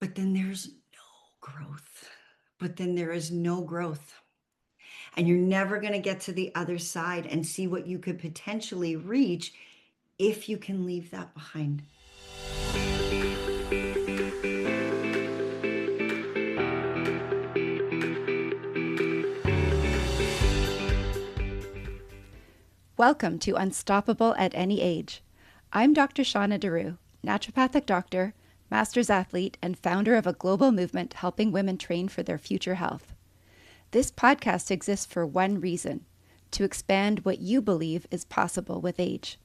but then there's no growth. But then there is no growth. And you're never going to get to the other side and see what you could potentially reach if you can leave that behind. Welcome to Unstoppable at Any Age. I'm Dr. Shawna Darou, naturopathic doctor, master's athlete, and founder of a global movement helping women train for their future health. This podcast exists for one reason: to expand what you believe is possible with age.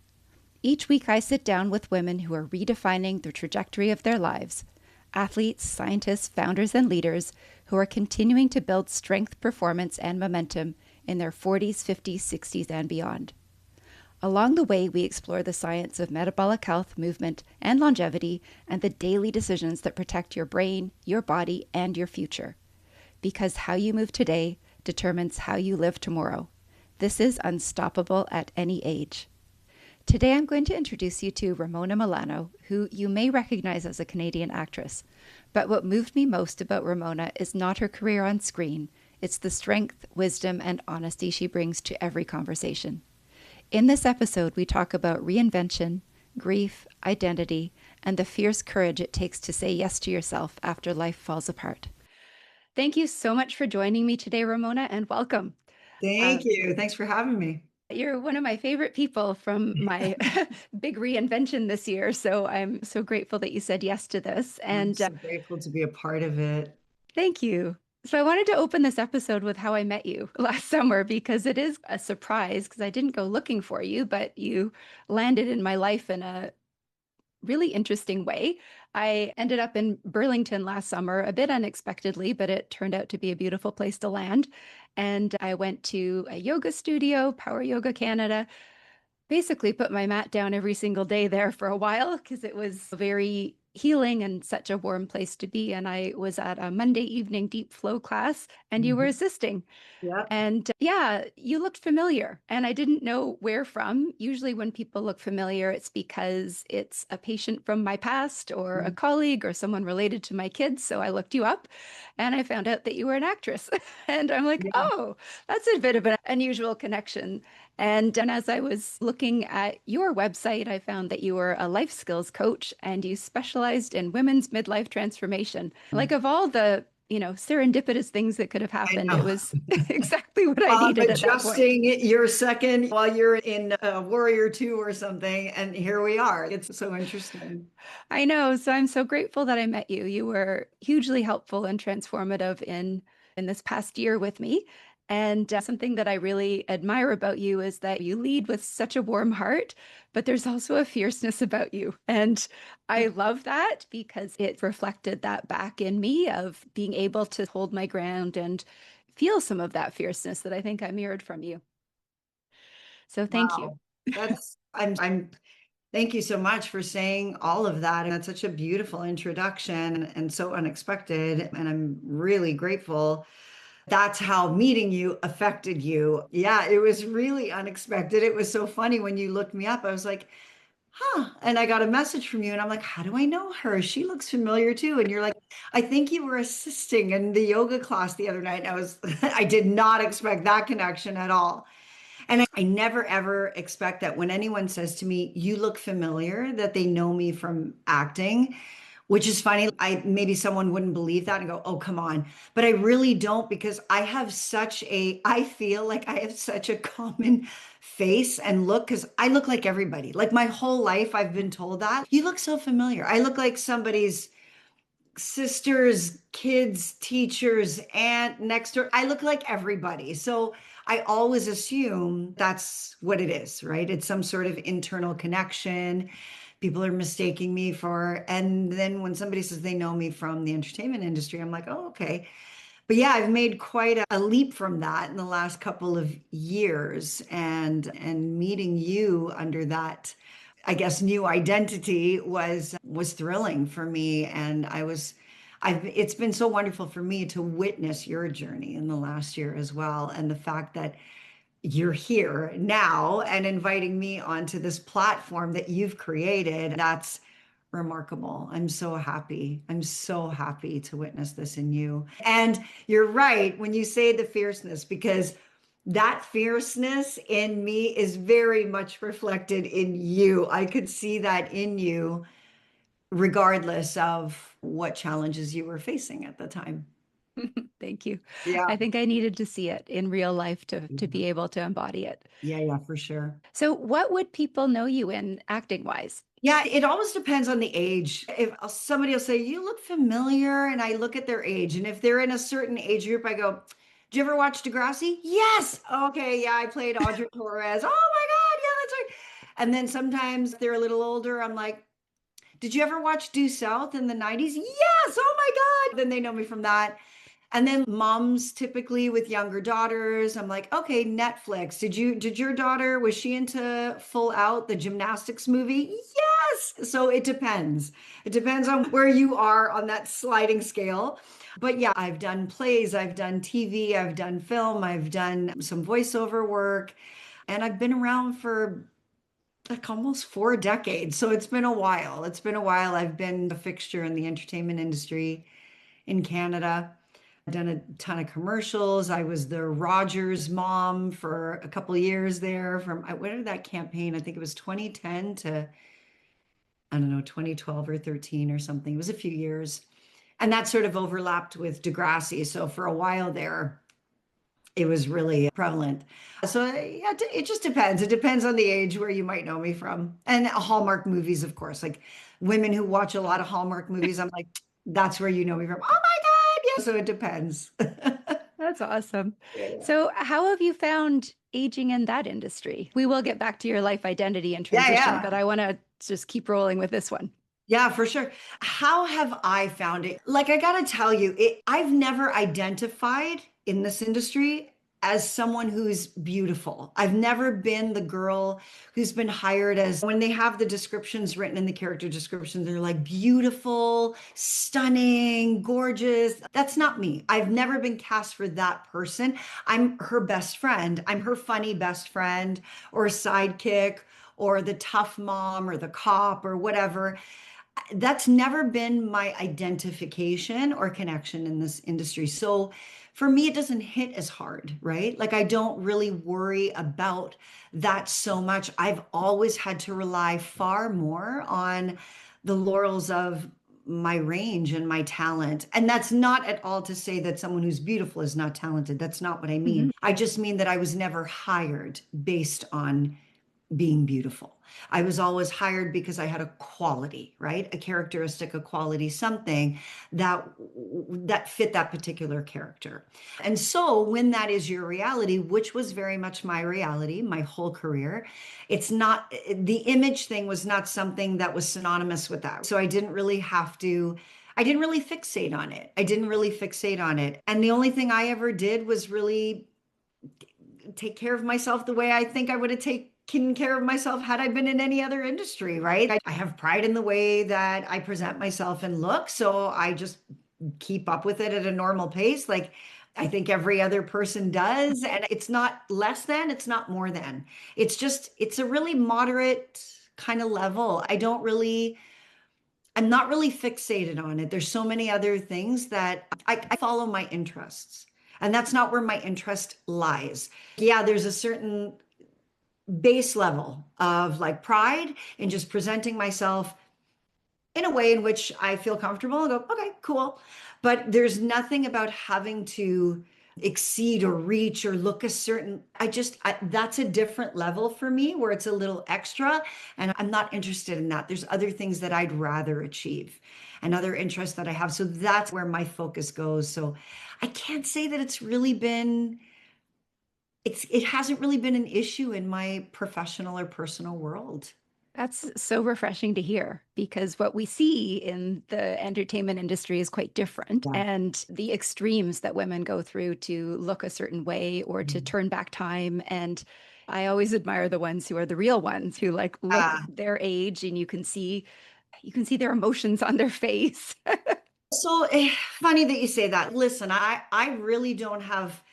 Each week I sit down with women who are redefining the trajectory of their lives, athletes, scientists, founders, and leaders who are continuing to build strength, performance, and momentum in their 40s, 50s, 60s, and beyond. Along the way, we explore the science of metabolic health, movement, and longevity, and the daily decisions that protect your brain, your body, and your future. Because how you move today determines how you live tomorrow. This is Unstoppable at Any Age. Today, I'm going to introduce you to Ramona Milano, who you may recognize as a Canadian actress. But what moved me most about Ramona is not her career on screen. It's the strength, wisdom, and honesty she brings to every conversation. In this episode, we talk about reinvention, grief, identity, and the fierce courage it takes to say yes to yourself after life falls apart. Thank you so much for joining me today, Ramona, and welcome. Thank you. Thanks for having me. You're one of my favorite people from my big reinvention this year, so I'm so grateful that you said yes to this. I'm And so grateful to be a part of it. thank you. So I wanted to open this episode with how I met you last summer because it is a surprise because I didn't go looking for you, but you landed in my life in a really interesting way. I ended up in Burlington last summer, a bit unexpectedly, but it turned out to be a beautiful place to land. And I went to a yoga studio, Power Yoga Canada, basically put my mat down every single day there for a while because it was very healing and such a warm place to be. And I was at a Monday evening deep flow class, and you were Mhm. assisting. Yeah. And yeah, you looked familiar, and I didn't know where from. Usually, when people look familiar, it's because it's a patient from my past or a Mhm. colleague or someone related to my kids. So I looked you up and I found out that you were an actress. And I'm like, Yeah. oh, that's a bit of an unusual connection. And as I was looking at your website, I found that you were a life skills coach and you specialized in women's midlife transformation. Like, of all the serendipitous things that could have I happened, it know. was exactly what I While I'm needed at that point. adjusting your second while you're in Warrior 2 or something, and here we are. It's so interesting. I know. So I'm so grateful that I met you. You were hugely helpful and transformative in this past year with me. And something that I really admire about you is that you lead with such a warm heart, but there's also a fierceness about you. And I love that because it reflected that back in me of being able to hold my ground and feel some of that fierceness that I think I mirrored from you. So thank you. Wow. I'm thank you so much for saying all of that. And that's such a beautiful introduction and so unexpected. And I'm really grateful. That's how meeting you affected you. Yeah, it was really unexpected. It was so funny when you looked me up. I was like, huh. And I got a message from you, and I'm like, how do I know her? She looks familiar too. And you're like, I think you were assisting in the yoga class the other night. And I did not expect that connection at all. And I never ever expect that when anyone says to me, you look familiar, that they know me from acting, which is funny. Maybe someone wouldn't believe that and go, oh, come on. But I really don't, because I feel like I have such a common face and look, because I look like everybody. Like my whole life, I've been told that. You look so familiar. I look like somebody's sisters, kids, teachers, aunt next door. I look like everybody. So I always assume that's what it is, right? It's some sort of internal connection. People are mistaking me for, and then when somebody says they know me from the entertainment industry, I'm like, oh, okay. But yeah, I've made quite a leap from that in the last couple of years, and meeting you under that, I guess, new identity was thrilling for me. And it's been so wonderful for me to witness your journey in the last year as well. And the fact that you're here now and inviting me onto this platform that you've created, that's remarkable. I'm so happy. I'm so happy to witness this in you. And you're right when you say the fierceness, because that fierceness in me is very much reflected in you. I could see that in you, regardless of what challenges you were facing at the time. Thank you. Yeah. I think I needed to see it in real life to be able to embody it. Yeah, yeah, for sure. So, what would people know you in acting wise? Yeah, it always depends on the age. If somebody will say, "You look familiar," and I look at their age, and if they're in a certain age group, I go, "Do you ever watch Degrassi?" Yes. Okay, yeah, I played Audrey Torres. Oh my God, yeah, that's right. And then sometimes they're a little older. I'm like, "Did you ever watch Due South in the 90s?" Yes. Oh my God. Then they know me from that. And then moms typically with younger daughters, I'm like, okay, Netflix. Did your daughter, was she into Full Out, the gymnastics movie? Yes. So it depends. It depends on where you are on that sliding scale. But yeah, I've done plays, I've done TV, I've done film, I've done some voiceover work, and I've been around for like almost 4 decades. So it's been a while. It's been a while. I've been a fixture in the entertainment industry in Canada. I've done a ton of commercials. I was the Rogers mom for a couple of years there from what did that campaign? I think it was 2010 to I don't know, 2012 or 13 or something. It was a few years. And that sort of overlapped with Degrassi. So for a while there, it was really prevalent. So yeah, it just depends. It depends on the age where you might know me from. And Hallmark movies, of course, like women who watch a lot of Hallmark movies, I'm like, that's where you know me from. Oh my God. Yeah. So it depends. That's awesome. Yeah. So, how have you found aging in that industry? We will get back to your life identity and Yeah, transition, yeah. but I want to just keep rolling with this one. Yeah, for sure. How have I found it? Like, I gotta tell you, I've never identified in this industry as someone who's beautiful. I've never been the girl who's been hired as when they have the descriptions written in the character descriptions, they're like beautiful, stunning, gorgeous. That's not me. I've never been cast for that person. I'm her best friend. I'm her funny best friend or sidekick or the tough mom or the cop or whatever. That's never been my identification or connection in this industry. So for me, it doesn't hit as hard, right? Like I don't really worry about that so much. I've always had to rely far more on the laurels of my range and my talent. And that's not at all to say that someone who's beautiful is not talented. That's not what I Mhm. mean. I just mean that I was never hired based on being beautiful. I was always hired because I had a quality, right? A characteristic, a quality, something that fit that particular character. And so when that is your reality, which was very much my reality, my whole career, it's not the image thing was not something that was synonymous with that. So I didn't really have to I didn't really fixate on it. I didn't really fixate on it. And the only thing I ever did was really take care of myself the way I think I would have taken care of myself had I been in any other industry, right? I have pride in the way that I present myself and look. So I just keep up with it at a normal pace. Like I think every other person does. And it's not less than, it's not more than. It's a really moderate kind of level. I'm not really fixated on it. There's so many other things that I follow my interests. And that's not where my interest lies. Yeah, there's a certain base level of like pride in just presenting myself in a way in which I feel comfortable and go, okay, cool. But there's nothing about having to exceed or reach or look a certain, that's a different level for me where it's a little extra. And I'm not interested in that. There's other things that I'd rather achieve and other interests that I have. So that's where my focus goes. So I can't say that it hasn't really been an issue in my professional or personal world. That's so refreshing to hear because what we see in the entertainment industry is quite different. Yeah. And the extremes that women go through to look a certain way or to turn back time. And I always admire the ones who are the real ones who like look Uh, their age and you can see their emotions on their face. so funny that you say that. Listen, I really don't have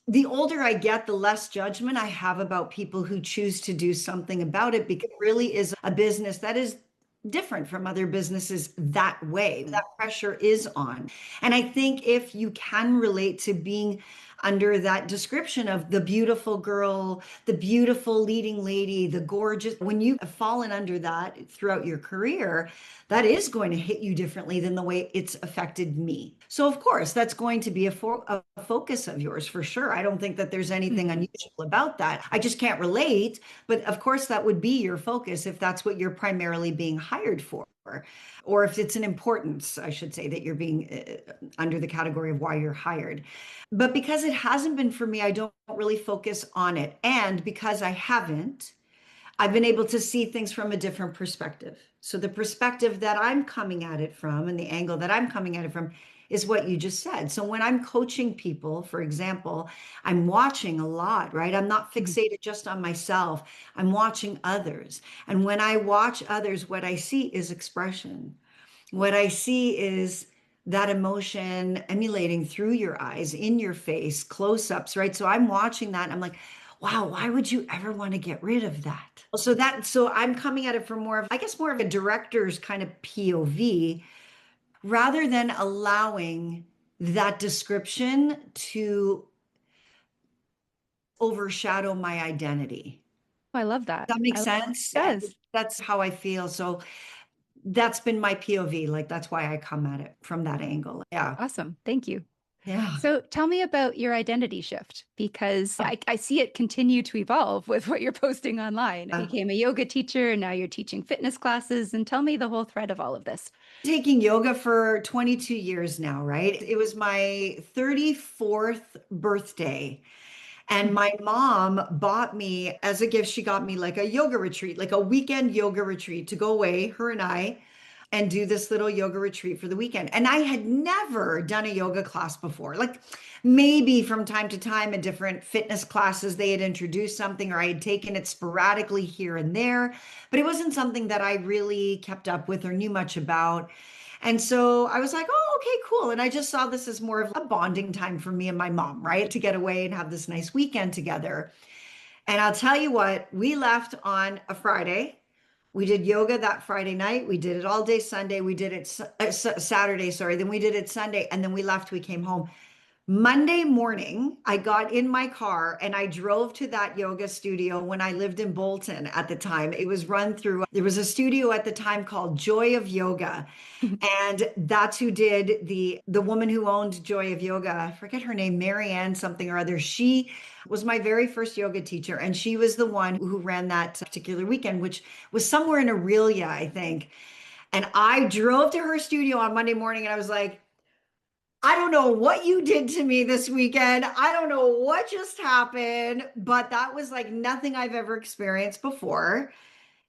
the older I get, the less judgment I have about people who choose to do something about it because it really is a business that is different from other businesses that way. That pressure is on. And I think if you can relate to being under that description of the beautiful girl, the beautiful leading lady, the gorgeous, when you have fallen under that throughout your career, that is going to hit you differently than the way it's affected me. So, of course, that's going to be a focus of yours for sure. I don't think that there's anything Mhm. unusual about that. I just can't relate. But of course, that would be your focus if that's what you're primarily being hired for. Or if it's an importance, I should say, that you're being under the category of why you're hired. But because it hasn't been for me, I don't really focus on it. And because I haven't, I've been able to see things from a different perspective. So the perspective that I'm coming at it from and the angle that I'm coming at it from is what you just said. So when I'm coaching people, for example, I'm watching a lot, right? I'm not Mhm. fixated just on myself. I'm watching others. And when I watch others, what I see is expression. What I see is that emotion emulating through your eyes, in your face, close ups, right? So I'm watching that and I'm like, wow, why would you ever want to get rid of that? So I'm coming at it from more of, I guess, more of a director's kind of POV rather than allowing that description to overshadow my identity. I love that. Does that make It sense? does. That's how I feel. So that's been my POV. Like that's why I come at it from that angle. Yeah. Awesome. Thank you. Yeah. So tell me about your identity shift because I see it continue to evolve with what you're posting online. You became a yoga teacher, and now you're teaching fitness classes, and tell me the whole thread of all of this. Taking yoga for 22 years now, right? It was my 34th birthday. And my mom bought me as a gift, she got me like a yoga retreat, like a weekend yoga retreat to go away, her and I, and do this little yoga retreat for the weekend. And I had never done a yoga class before. Like maybe from time to time in different fitness classes, they had introduced something or I had taken it sporadically here and there, but it wasn't something that I really kept up with or knew much about. And so I was like, oh, okay, cool. And I just saw this as more of a bonding time for me and my mom, right? To get away and have this nice weekend together. And I'll tell you what, we left on a Friday. We did yoga that Friday night. We did it all day Sunday. We did it Saturday, sorry. Then we did it Sunday. And then we left. We came home. Monday morning, I got in my car and I drove to that yoga studio when I lived in Bolton at the time. It was run through, there was a studio at the time called Joy of Yoga. And that's who did the woman who owned Joy of Yoga. I forget her name, Marianne something or other. She was my very first yoga teacher, and she was the one who ran that particular weekend, which was somewhere in Aurelia, I think. And I drove to her studio on Monday morning, and I was like, I don't know what you did to me this weekend. I don't know what just happened, but that was like nothing I've ever experienced before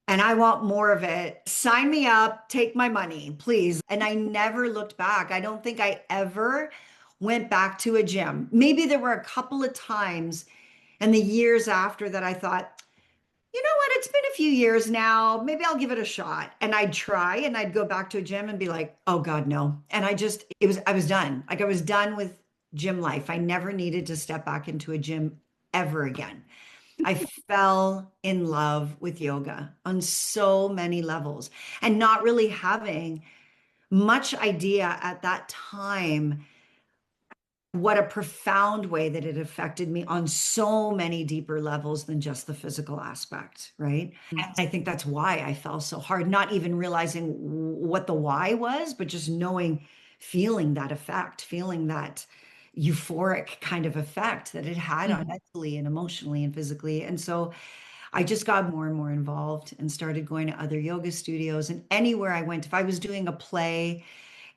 and I want more of it. Sign me up, take my money, please. And I never looked back. I don't think I ever went back to a gym. Maybe there were a couple of times in the years after that I thought, you know what, it's been a few years now. Maybe I'll give it a shot. And I'd try and I'd go back to a gym and be like, oh God, no. And I was done. Like I was done with gym life. I never needed to step back into a gym ever again. I fell in love with yoga on so many levels and not really having much idea at that time what a profound way that it affected me on so many deeper levels than just the physical aspect, right? And I think that's why I fell so hard, not even realizing what the why was, but just knowing, feeling that effect, feeling that euphoric kind of effect that it had on Mhm. mentally and emotionally and physically. And so I just got more and more involved and started going to other yoga studios. And anywhere I went, if I was doing a play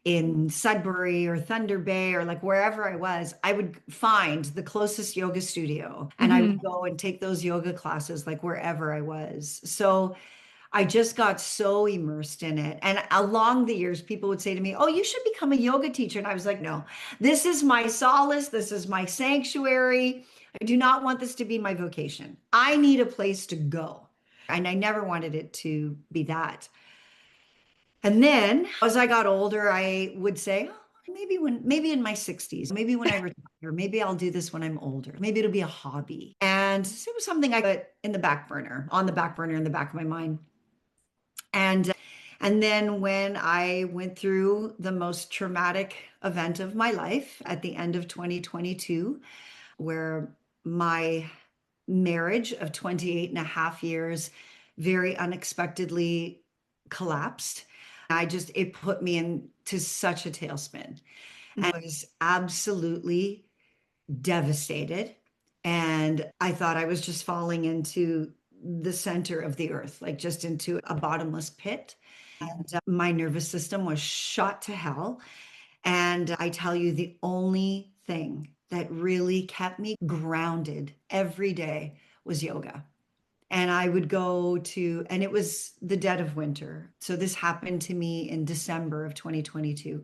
in Sudbury or Thunder Bay or like wherever I was, I would find the closest yoga studio and I would Mhm. go and take those yoga classes like wherever I was. So I just got so immersed in it. And along the years, people would say to me, oh, you should become a yoga teacher. And I was like, no, this is my solace. This is my sanctuary. I do not want this to be my vocation. I need a place to go. And I never wanted it to be that. And then as I got older, I would say, oh, maybe in my 60s, maybe when I retire, maybe I'll do this when I'm older. Maybe it'll be a hobby. And it was something I put in the back burner, on the back burner in the back of my mind. And And then when I went through the most traumatic event of my life at the end of 2022, where my marriage of 28 and a half years very unexpectedly collapsed. It put me into such a tailspin. And I was absolutely devastated. And I thought I was just falling into the center of the earth, like just into a bottomless pit. And my nervous system was shot to hell. And I tell you, the only thing that really kept me grounded every day was yoga. And I would go to, and it was the dead of winter. So this happened to me in December of 2022.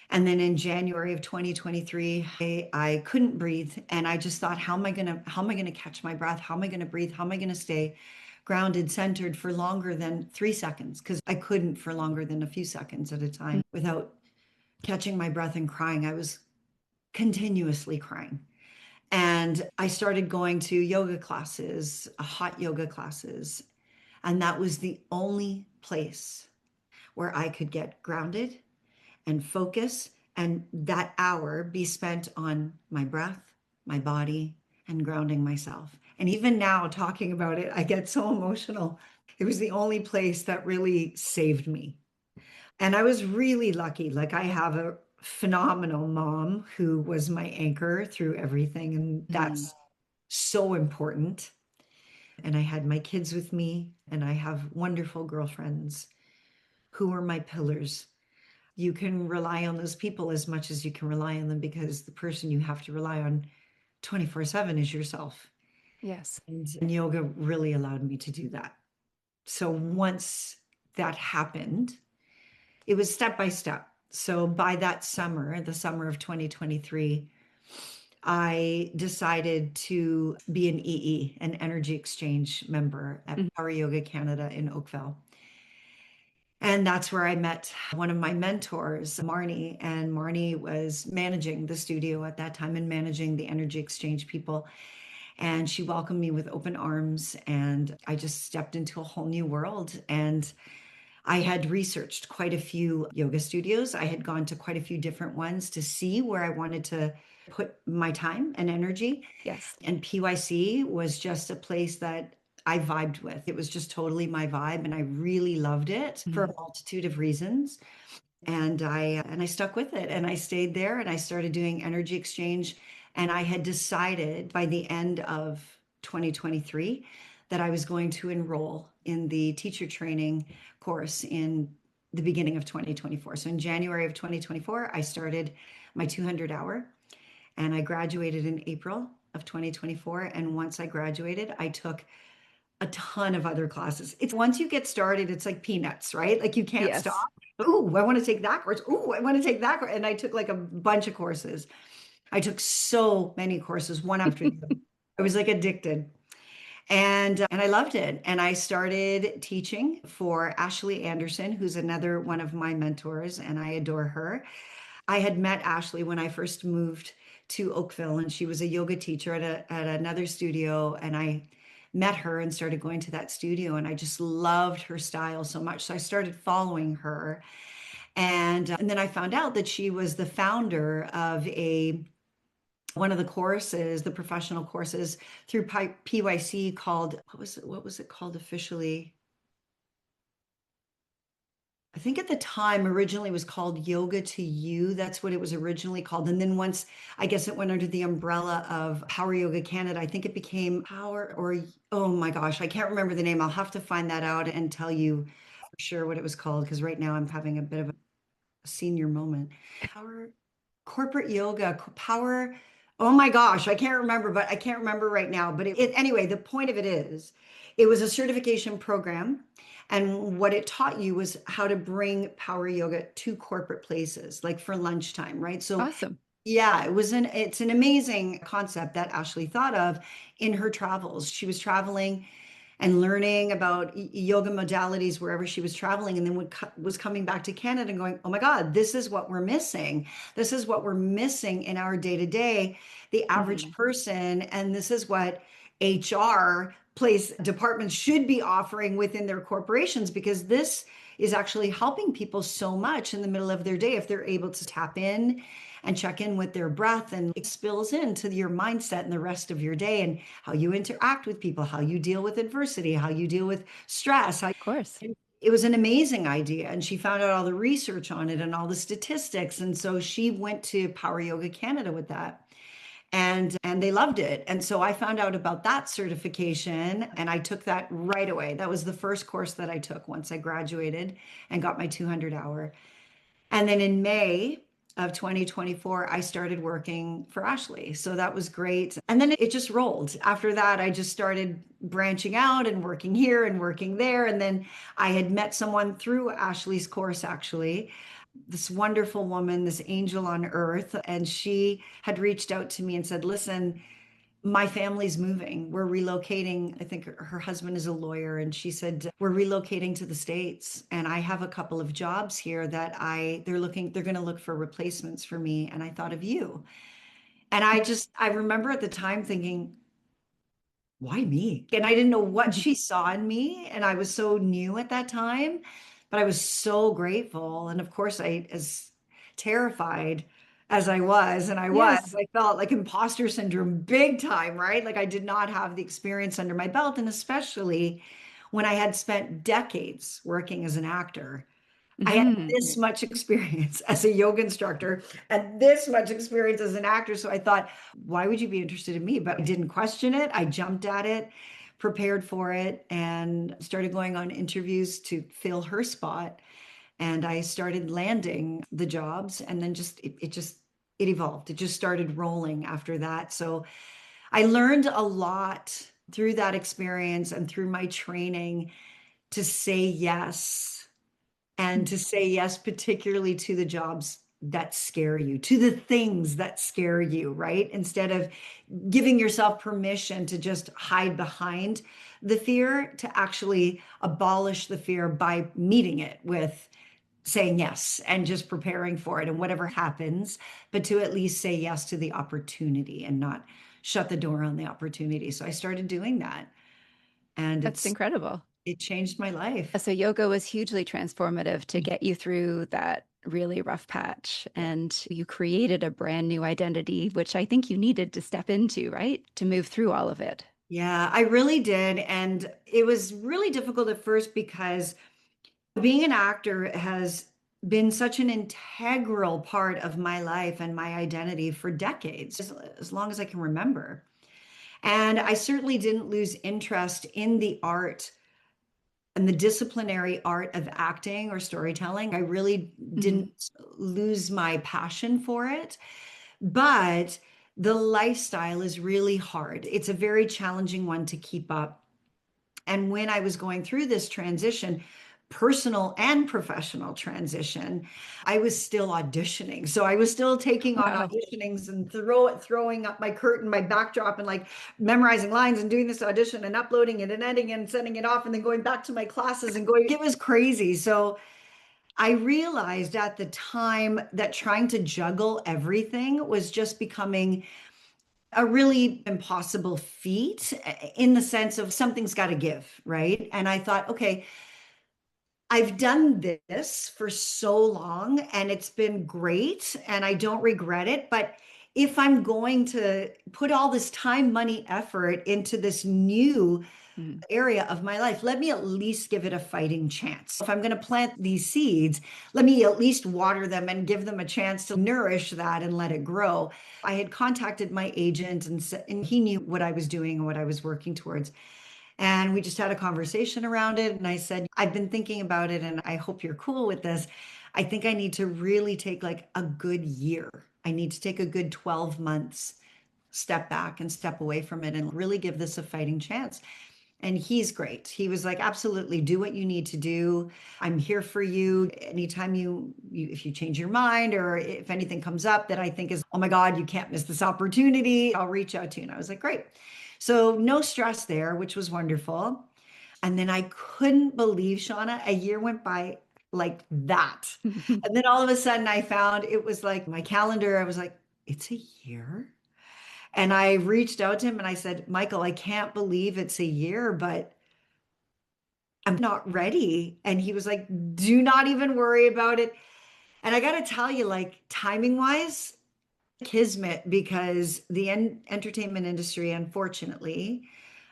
And then in January of 2023, I couldn't breathe. And I just thought, how am I gonna catch my breath? How am I gonna breathe? How am I gonna stay grounded, centered for longer than 3 seconds? Because I couldn't for longer than a few seconds at a time without catching my breath and crying. I was continuously crying. And I started going to yoga classes, hot yoga classes. And that was the only place where I could get grounded and focus, and that hour be spent on my breath, my body, and grounding myself. And even now, talking about it, I get so emotional. It was the only place that really saved me. And I was really lucky. Like, I have a phenomenal mom who was my anchor through everything. And Mm. that's so important. And I had my kids with me, and I have wonderful girlfriends who are my pillars. You can rely on those people as much as you can rely on them, because the person you have to rely on 24/7 is yourself. Yes. And yoga really allowed me to do that. So once that happened, it was step by step. So by that summer, the summer of 2023, I decided to be an an energy exchange member at Mhm. Power Yoga Canada in Oakville. And that's where I met one of my mentors, Marnie. And Marnie was managing the studio at that time and managing the energy exchange people. And she welcomed me with open arms. And I just stepped into a whole new world. And I had researched quite a few yoga studios. I had gone to quite a few different ones to see where I wanted to put my time and energy. Yes. And PYC was just a place that I vibed with. It was just totally my vibe, and I really loved it for a Mhm. multitude of reasons. And I stuck with it, and I stayed there, and I started doing energy exchange. And I had decided by the end of 2023 that I was going to enroll in the teacher training course in the beginning of 2024. So in January of 2024, I started my 200 hour, and I graduated in April of 2024. And once I graduated, I took a ton of other classes. It's once you get started, it's like peanuts, right? Like you can't stop. Yes. Ooh, I want to take that course. Ooh, I want to take that course. And I took like a bunch of courses. I took so many courses, one after the other. I was like addicted. And I loved it. And I started teaching for Ashley Anderson, who's another one of my mentors, and I adore her. I had met Ashley when I first moved to Oakville, and she was a yoga teacher at another studio. And I met her and started going to that studio, and I just loved her style so much. So I started following her. And then I found out that she was the founder of a one of the courses, the professional courses through PYC called, what was it called officially? I think at the time originally it was called Yoga to You. That's what it was originally called. And then once I guess it went under the umbrella of Power Yoga Canada, I think it became Power or, oh my gosh, I can't remember the name. I'll have to find that out and tell you for sure what it was called, because right now I'm having a bit of a senior moment. Power corporate yoga, power. Oh my gosh, I can't remember, but I can't remember right now. But anyway, the point of it is, it was a certification program. And what it taught you was how to bring power yoga to corporate places, like for lunchtime, right? So Awesome. yeah, it's an amazing concept that Ashley thought of in her travels. She was traveling and learning about yoga modalities wherever she was traveling, and then was coming back to Canada and going, oh my God, this is what we're missing. This is what we're missing in our day to day, the average Mhm. person. And this is what HR place departments should be offering within their corporations, because this is actually helping people so much in the middle of their day if they're able to tap in and check in with their breath, and it spills into your mindset and the rest of your day and how you interact with people, how you deal with adversity, how you deal with stress. Of course. It was an amazing idea, and she found out all the research on it and all the statistics, and so she went to Power Yoga Canada with that, and they loved it. And so I found out about that certification and I took that right away. That was the first course that I took once I graduated and got my 200 hour. And then in May of 2024, I started working for Ashley. So that was great. And then it just rolled. After that, I just started branching out and working here and working there. And then I had met someone through Ashley's course, actually, this wonderful woman, this angel on earth. And she had reached out to me and said, listen, my family's moving. We're relocating. I think her husband is a lawyer. And she said, we're relocating to the States. And I have a couple of jobs here that they're going to look for replacements for me. And I thought of you. And I remember at the time thinking, why me? And I didn't know what she saw in me. And I was so new at that time, but I was so grateful. And of course, as terrified as I was, and Yes. I felt like imposter syndrome big time, right? Like I did not have the experience under my belt. And especially when I had spent decades working as an actor. I had Hmm. this much experience as a yoga instructor and this much experience as an actor. So I thought, why would you be interested in me? But I didn't question it. I jumped at it, prepared for it, and started going on interviews to fill her spot. And I started landing the jobs, and then it evolved. It just started rolling after that. So I learned a lot through that experience and through my training to say yes, and to say yes, particularly to the jobs that scare you, to the things that scare you, right? Instead of giving yourself permission to just hide behind the fear, to actually abolish the fear by meeting it with saying yes and just preparing for it and whatever happens, but to at least say yes to the opportunity and not shut the door on the opportunity. So I started doing that, and That's incredible. it changed my life. So yoga was hugely transformative to get you through that really rough patch. Yeah. And you created a brand new identity, which I think you needed to step into, right? To move through all of it. Yeah, I really did. And it was really difficult at first because being an actor has been such an integral part of my life and my identity for decades, as long as I can remember. And I certainly didn't lose interest in the art and the disciplinary art of acting or storytelling. I really Mhm. didn't lose my passion for it. But the lifestyle is really hard. It's a very challenging one to keep up. And when I was going through this transition, personal and professional transition, I was still auditioning. So I was still taking on Wow. auditionings and throwing up my curtain, my backdrop, and like memorizing lines and doing this audition and uploading it and editing it and sending it off and then going back to my classes and going. It was crazy. So I realized at the time that trying to juggle everything was just becoming a really impossible feat, in the sense of something's got to give, right? And I thought, okay, I've done this for so long and it's been great and I don't regret it. But if I'm going to put all this time, money, effort into this new Mhm. area of my life, let me at least give it a fighting chance. If I'm going to plant these seeds, let me at least water them and give them a chance to nourish that and let it grow. I had contacted my agent, and he knew what I was doing and what I was working towards. And we just had a conversation around it. And I said, I've been thinking about it and I hope you're cool with this. I think I need to really take like a good year. I need to take a good 12 months, step back and step away from it and really give this a fighting chance. And he's great. He was like, absolutely, do what you need to do. I'm here for you. Anytime if you change your mind or if anything comes up that I think is, oh my God, you can't miss this opportunity, I'll reach out to you. And I was like, great. So no stress there, which was wonderful. And then I couldn't believe, Shawna, a year went by like that. And then all of a sudden I found it was like my calendar. I was like, it's a year. And I reached out to him and I said, Michael, I can't believe it's a year, but I'm not ready. And he was like, do not even worry about it. And I got to tell you, like, timing wise, kismet, because the entertainment industry, unfortunately,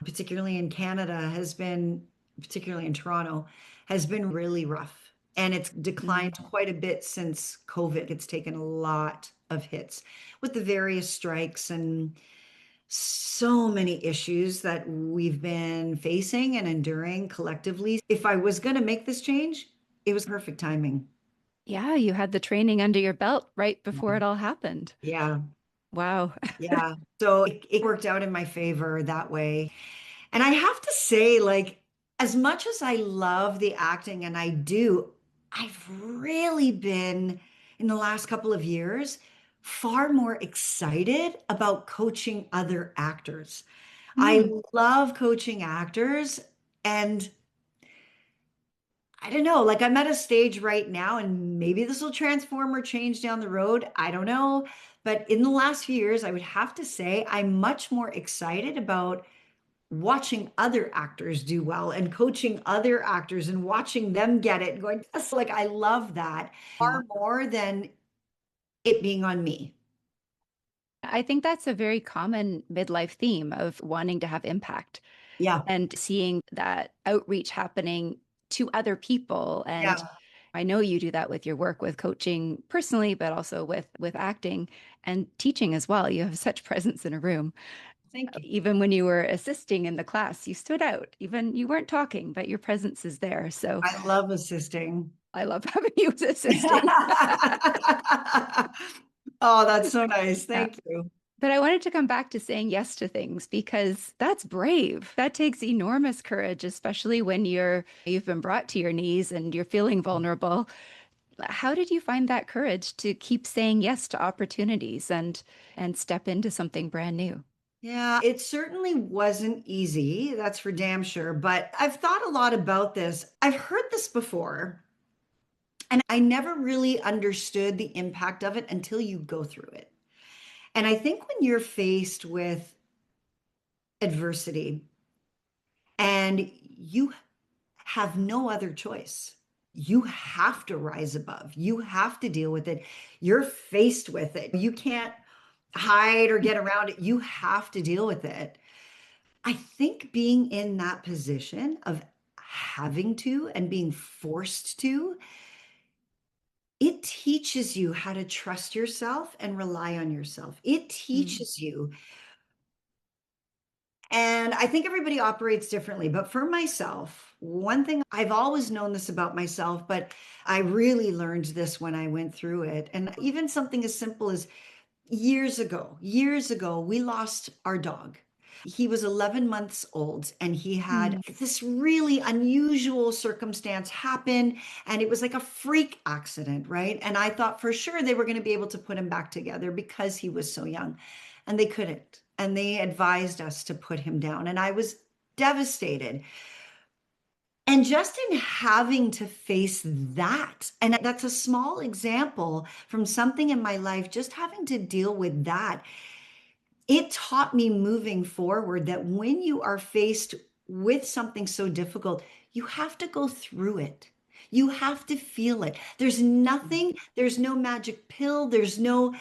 particularly in Canada, has been, particularly in Toronto, has been really rough. And it's declined Mm. quite a bit since COVID. It's taken a lot of hits with the various strikes and so many issues that we've been facing and enduring collectively. If I was going to make this change, it was perfect timing. Yeah, you had the training under your belt right before it all happened. Yeah. Wow. Yeah. So it worked out in my favor that way. And I have to say, like, as much as I love the acting and I do, I've really been in the last couple of years far more excited about coaching other actors. I Mm. love coaching actors. And I don't know, like I'm at a stage right now, and maybe this will transform or change down the road. I don't know. But in the last few years, I would have to say I'm much more excited about watching other actors do well and coaching other actors and watching them get it and going, yes, like I love that far more than it being on me. I think that's a very common midlife theme of wanting to have impact Yeah. and seeing that outreach happening to other people. And Yeah. I know you do that with your work with coaching personally, but also with acting and teaching as well. You have such presence in a room. Thank you. Even when you were assisting in the class, you stood out. Even you weren't talking, but your presence is there. So I love assisting. I love having you assisting. Oh, that's so nice. Yeah. Thank you. But I wanted to come back to saying yes to things because that's brave. That takes enormous courage, especially when you've been brought to your knees and you're feeling vulnerable. How did you find that courage to keep saying yes to opportunities and step into something brand new? Yeah, it certainly wasn't easy. That's for damn sure. But I've thought a lot about this. I've heard this before, and I never really understood the impact of it until you go through it. And I think when you're faced with adversity and you have no other choice, you have to rise above, you have to deal with it. You're faced with it. You can't hide or get around it. You have to deal with it. I think being in that position of having to and being forced to, it teaches you how to trust yourself and rely on yourself. It Mm. teaches you. And I think everybody operates differently. But for myself, one thing I've always known this about myself, but I really learned this when I went through it. And even something as simple as years ago, we lost our dog. He was 11 months old and he had Mm. this really unusual circumstance happen. And it was like a freak accident, right? And I thought for sure they were going to be able to put him back together because he was so young. And they couldn't. And they advised us to put him down. And I was devastated. And just in having to face that, and that's a small example from something in my life, just having to deal with that, it taught me moving forward that when you are faced with something so difficult, you have to go through it. You have to feel it. There's nothing, there's no magic pill, there's no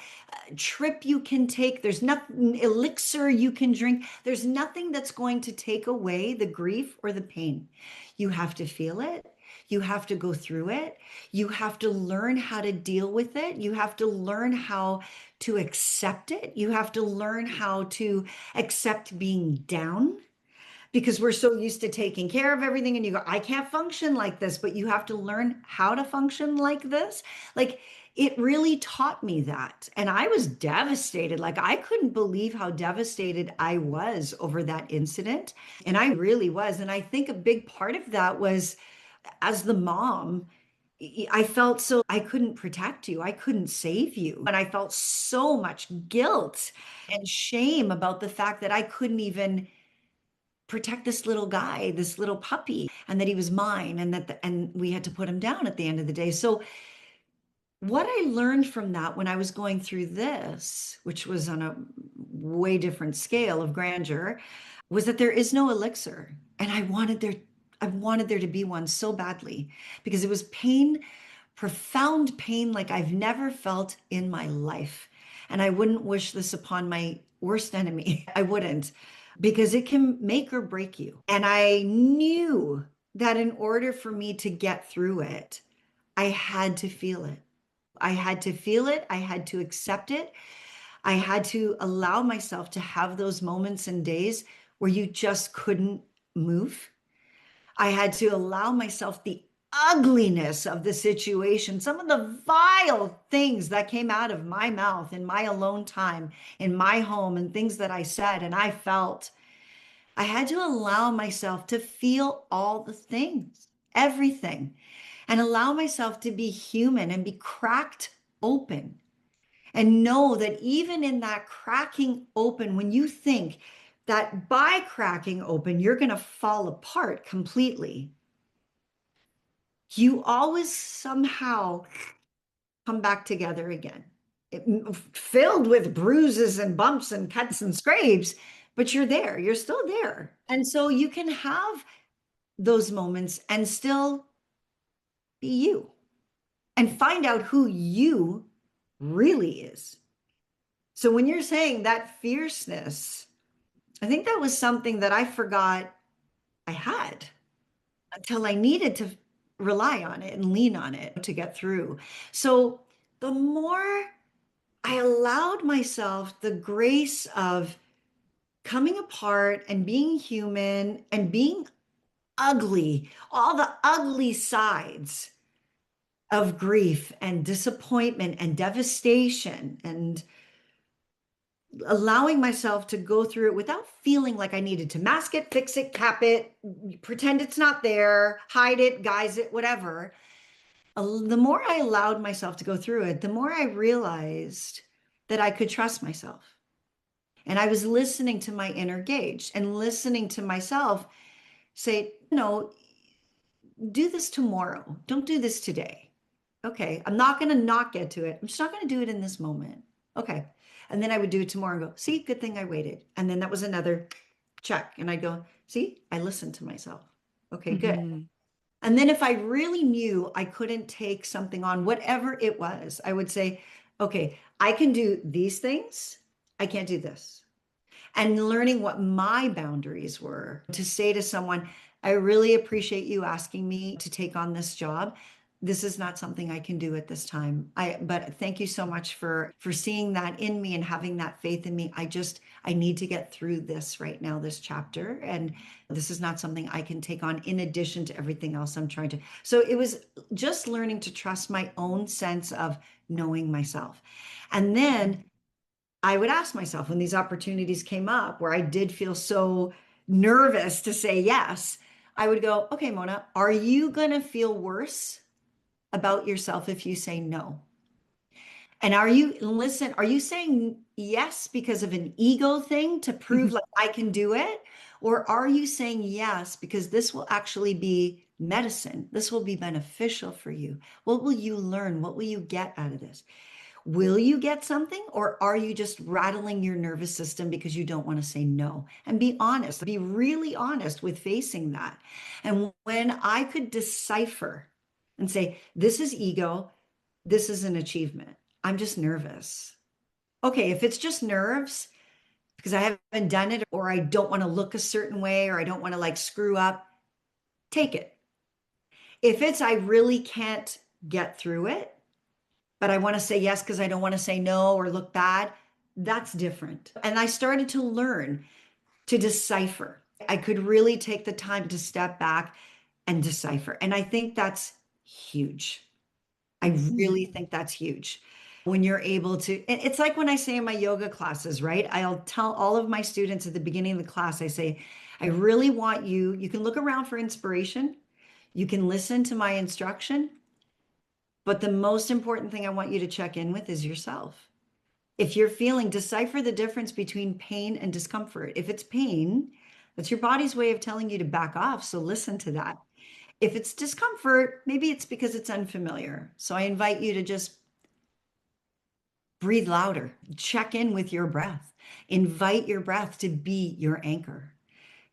trip you can take, there's nothing, elixir you can drink. There's nothing that's going to take away the grief or the pain. You have to feel it. You have to go through it. You have to learn how to deal with it. You have to learn how to accept it. You have to learn how to accept being down because we're so used to taking care of everything. And you go, I can't function like this, but you have to learn how to function like this. Like it really taught me that. And I was devastated. Like I couldn't believe how devastated I was over that incident. And I really was. And I think a big part of that was as the mom, I felt so I couldn't protect you. I couldn't save you. And I felt so much guilt and shame about the fact that I couldn't even protect this little guy, this little puppy, and that he was mine and and we had to put him down at the end of the day. So what I learned from that when I was going through this, which was on a way different scale of grandeur, was that there is no elixir. And I wanted there I wanted there to be one so badly because it was pain, profound pain like I've never felt in my life. And I wouldn't wish this upon my worst enemy. I wouldn't, because it can make or break you. And I knew that in order for me to get through it, I had to feel it. I had to feel it. I had to accept it. I had to allow myself to have those moments and days where you just couldn't move. I had to allow myself the ugliness of the situation, some of the vile things that came out of my mouth in my alone time in my home and things that I said and I felt. I had to allow myself to feel all the things, everything, and allow myself to be human and be cracked open and know that even in that cracking open, when you think that by cracking open, you're going to fall apart completely, you always somehow come back together again. Filled with bruises and bumps and cuts and scrapes, but you're there, you're still there. And so you can have those moments and still be you and find out who you really is. So when you're saying that fierceness, I think that was something that I forgot I had until I needed to rely on it and lean on it to get through. So the more I allowed myself the grace of coming apart and being human and being ugly, all the ugly sides of grief and disappointment and devastation and allowing myself to go through it without feeling like I needed to mask it, fix it, cap it, pretend it's not there, hide it, guise it, whatever. The more I allowed myself to go through it, the more I realized that I could trust myself. And I was listening to my inner gauge and listening to myself say, no, do this tomorrow. Don't do this today. Okay, I'm not going to not get to it. I'm just not going to do it in this moment. Okay. And then I would do it tomorrow and go, see, good thing I waited. And then that was another check. And I go, see, I listened to myself. Okay, good. Mm-hmm. And then if I really knew I couldn't take something on, whatever it was, I would say, okay, I can do these things. I can't do this. And learning what my boundaries were to say to someone, I really appreciate you asking me to take on this job. This is not something I can do at this time. But thank you so much for seeing that in me and having that faith in me. I need to get through this right now, this chapter. And this is not something I can take on in addition to everything else I'm trying to. So it was just learning to trust my own sense of knowing myself. And then I would ask myself when these opportunities came up where I did feel so nervous to say yes, I would go, okay, Mona, are you going to feel worse about yourself if you say no? And are you saying yes because of an ego thing to prove like I can do it? Or are you saying yes because this will actually be medicine? This will be beneficial for you. What will you learn? What will you get out of this? Will you get something, or are you just rattling your nervous system because you don't want to say no? And be honest, be really honest with facing that. And when I could decipher and say, this is ego, this is an achievement, I'm just nervous. Okay, if it's just nerves, because I haven't done it, or I don't want to look a certain way, or I don't want to like screw up, take it. If it's I really can't get through it, but I want to say yes because I don't want to say no or look bad, that's different. And I started to learn to decipher. I could really take the time to step back and decipher. And I think that's huge. I Mm-hmm. really think that's huge. When you're able to, it's like when I say in my yoga classes, right? I'll tell all of my students at the beginning of the class, I say, I really want you, you can look around for inspiration, you can listen to my instruction, but the most important thing I want you to check in with is yourself. If you're feeling, decipher the difference between pain and discomfort. If it's pain, that's your body's way of telling you to back off. So listen to that. If it's discomfort, maybe it's because it's unfamiliar. So I invite you to just breathe louder, check in with your breath, invite your breath to be your anchor.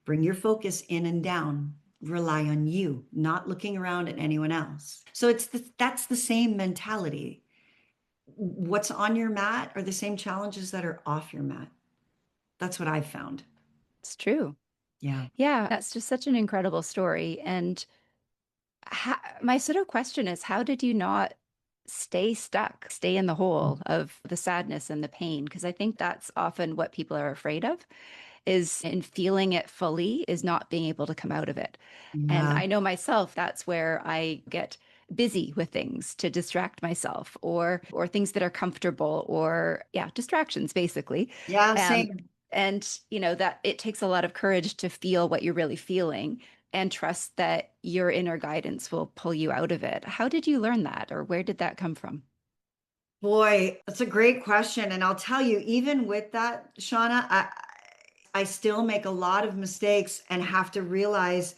Bring your focus in and down. rely on you, not looking around at anyone else. So that's the same mentality. What's on your mat are the same challenges that are off your mat. That's what I've found. It's true. Yeah. Yeah, that's just such an incredible story. And my sort of question is, how did you not stay stuck, stay in the hole of the sadness and the pain? Because I think that's often what people are afraid of, is in feeling it fully, is not being able to come out of it. And Yeah. I know myself, that's where I get busy with things to distract myself, or things that are comfortable, or yeah, distractions basically. Yeah, Um, same. and that it takes a lot of courage to feel what you're really feeling and trust that your inner guidance will pull you out of it. How did you learn that, or where did that come from? Boy, that's a great question. And I'll tell you, even with that, Shauna, I still make a lot of mistakes and have to realize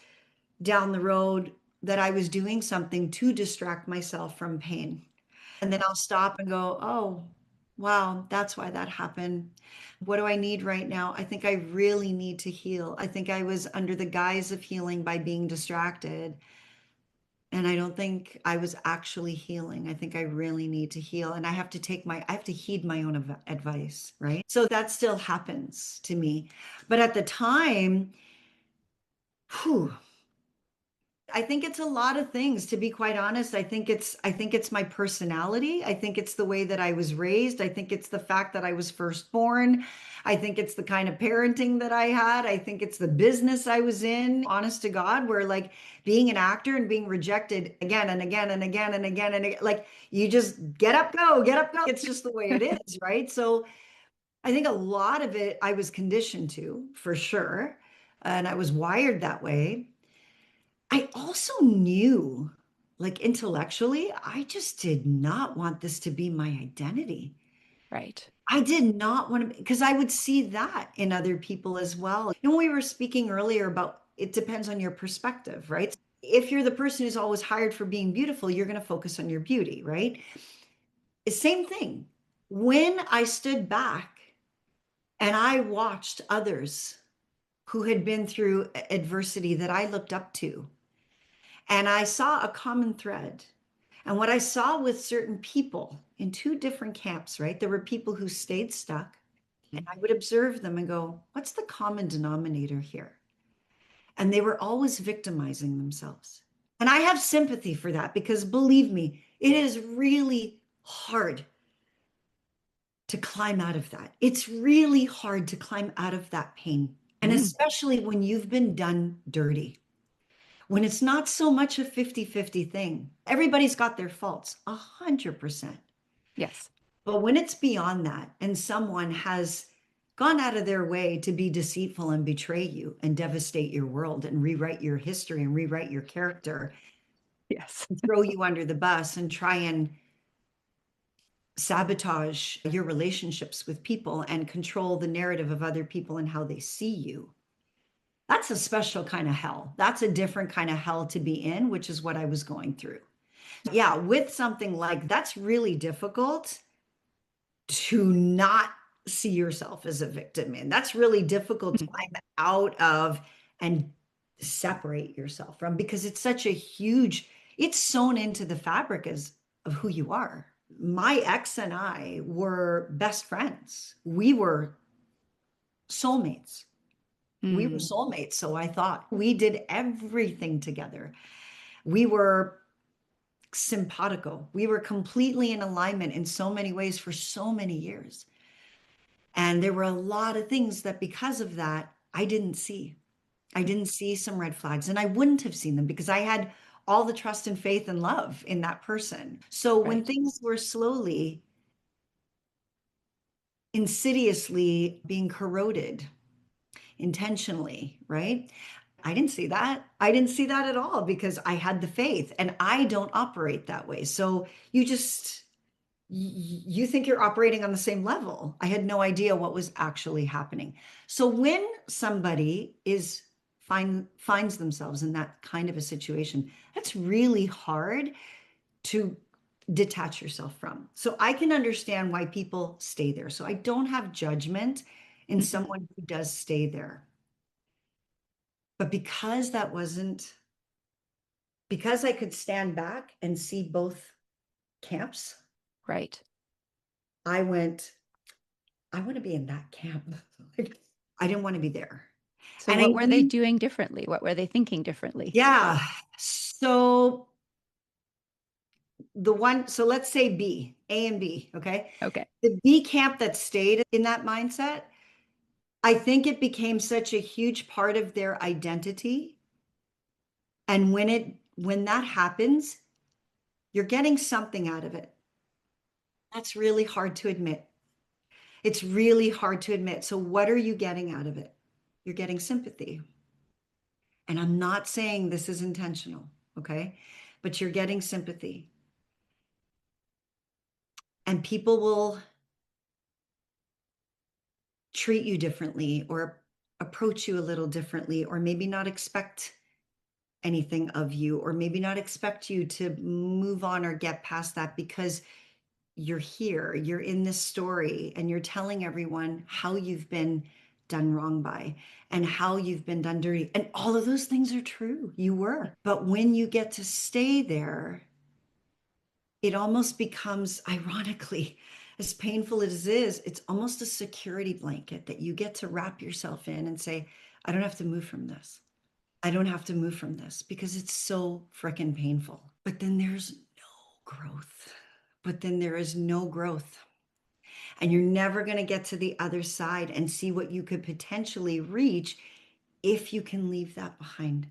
down the road that I was doing something to distract myself from pain. And then I'll stop and go, oh, wow, that's why that happened. What do I need right now? I think I really need to heal. I think I was under the guise of healing by being distracted. And I don't think I was actually healing. I think I really need to heal. And I have to heed my own advice, right? So that still happens to me. But at the time, whew, I think it's a lot of things, to be quite honest. I think it's my personality. I think it's the way that I was raised. I think it's the fact that I was firstborn. I think it's the kind of parenting that I had. I think it's the business I was in, honest to God, where like being an actor and being rejected again and again and again and again and again, like you just get up, go, get up, go. It's just the way it is, right? So I think a lot of it I was conditioned to, for sure. And I was wired that way. I also knew, like intellectually, I just did not want this to be my identity. Right. I did not want to, because I would see that in other people as well. And we were speaking earlier about it depends on your perspective, right? If you're the person who's always hired for being beautiful, you're going to focus on your beauty, right? Same thing. When I stood back and I watched others who had been through adversity that I looked up to, and I saw a common thread. And what I saw with certain people in two different camps, right? There were people who stayed stuck, and I would observe them and go, what's the common denominator here? And they were always victimizing themselves. And I have sympathy for that because believe me, it is really hard to climb out of that. It's really hard to climb out of that pain. And Mm, especially when you've been done dirty. When it's not so much a 50-50 thing. Everybody's got their faults, 100%. yes. But when it's beyond that and someone has gone out of their way to be deceitful and betray you and devastate your world and rewrite your history and rewrite your character Yes. and throw you under the bus and try and sabotage your relationships with people and control the narrative of other people and how they see you. That's a special kind of hell. That's a different kind of hell to be in, which is what I was going through. Yeah, with something like that's really difficult to not see yourself as a victim in. That's really difficult to Mm, climb out of and separate yourself from because it's such a huge, it's sewn into the fabric as of who you are. My ex and I were best friends. We were soulmates. We were mm, soulmates, so I thought. We did everything together. We were simpatico. We were completely in alignment in so many ways for so many years. And there were a lot of things that because of that, I didn't see. I didn't see some red flags, and I wouldn't have seen them because I had all the trust and faith and love in that person. So when right. things were slowly, insidiously being corroded intentionally, right? I didn't see that. I didn't see that at all because I had the faith and I don't operate that way. So you think you're operating on the same level. I had no idea what was actually happening. So when somebody finds themselves in that kind of a situation, that's really hard to detach yourself from. So I can understand why people stay there. So I don't have judgment in Mhm. someone who does stay there. But because I could stand back and see both camps, Right. I went, I want to be in that camp. Like, I didn't want to be there. So And I what were they knew, doing differently? What were they thinking differently? yeah. So so let's say B, A and B, okay? Okay. The B camp that stayed in that mindset, I think it became such a huge part of their identity. And when that happens, you're getting something out of it. That's really hard to admit. It's really hard to admit. So what are you getting out of it? You're getting sympathy. And I'm not saying this is intentional, okay? But you're getting sympathy. And people will treat you differently or approach you a little differently, or maybe not expect anything of you, or maybe not expect you to move on or get past that because you're here, you're in this story, and you're telling everyone how you've been done wrong by and how you've been done dirty. And all of those things are true. You were. But when you get to stay there, it almost becomes, ironically, as painful as it is, it's almost a security blanket that you get to wrap yourself in and say, I don't have to move from this. I don't have to move from this because it's so freaking painful. But then there's no growth. But then there is no growth. And you're never going to get to the other side and see what you could potentially reach if you can leave that behind.